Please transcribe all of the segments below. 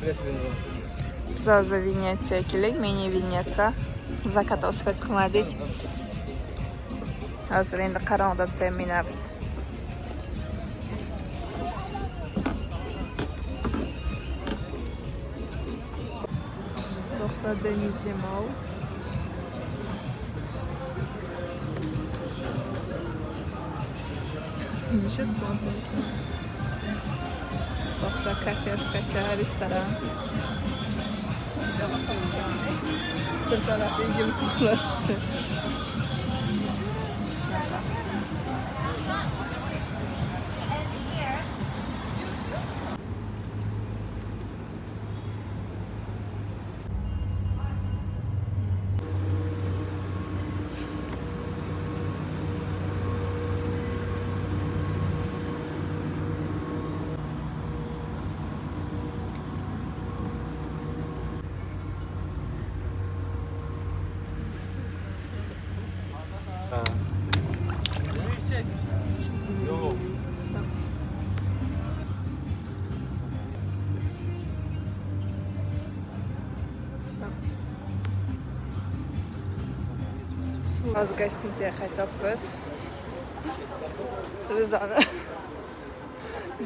Biz hozir Venetsiyaga keldik, mini Venetsiya. Zakatosga chiqmadik. Hozir endi qarong'ida biz ham minamiz. Doktor Deniz Limov. Мишет смотрит. Doktor kafешкача, restoran. Bir tarafı İngilizler. Hozir gostinsiyaga qaytyapmiz. Rizani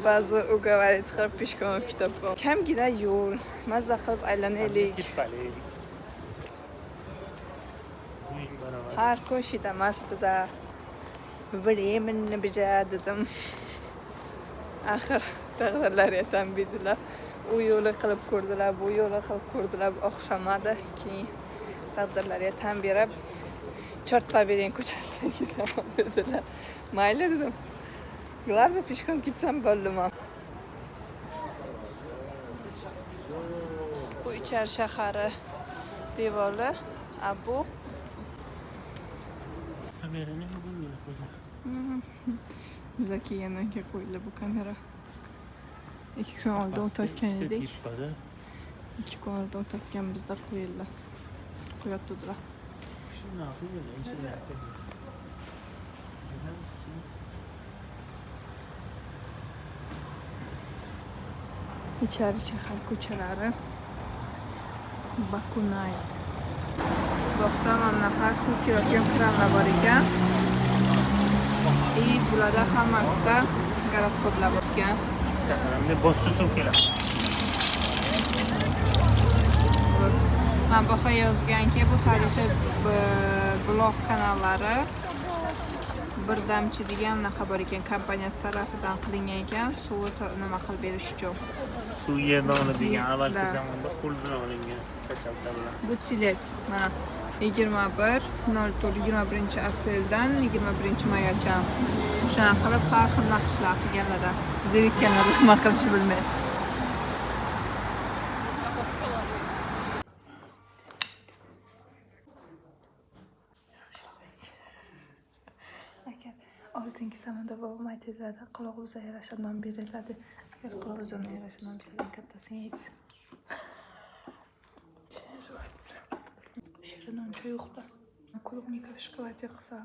ba'zi ugovorить qilib peshkom olib ketyapman. Kamgina yo'l, mazza qilib aylanaylik. Har kun shitamas biza. Временно bija dedim. Axir taqdirlar yetam bedilar. U yo'li qilib ko'rdilar, bu yo'li qilib ko'rdilar, o'xshamadi. Keyin taqdirlarga tan berib Черт побери, ko'chasiga ketaman dedilar. Mayli dedim. Glava peshkom ketsam bo'ldimi. Bu ichar shahari devori, bu kamerani bunga qo'ydi. Bizga kelgandan keyin qo'yildi bu kamera. 2 kun oldin o'tayotgan edik. 2 kun oldin o'tayotgan bizda qo'yildi. Qo'yatdilar. İçeri shahar ko'chalari Bakunayt. Doktor anaqa suv kirayotgan kranlar bor ekan. Bularda hammasida goroskoplar bor ekan. Boshqa suv keladi. Mana bu yozganki, bu tarixiy blog kanallari birdamchi degan naqa bor ekan, kompaniyasi tarafidan qilingan ekan, suvni nima qilib berish uchun. Suv yerdan oladigan avvalgi zamonda qo'l bilan olingan kachalkalar. Bu Chilet mana 21-apreldan 21-maygacha shunaqa qilib har xil naqshlar qilganlar. Zerikkanlar nima qilishni bilmaydi. Oldingi zamonda bobom aytadilar, quloqimizga yarasha nom beriladi. Agar quloqimizga yarasha nom bersalar kattasini yeysiz. Shirin uncha yo'qda. Klubnika shokoladia qilsa,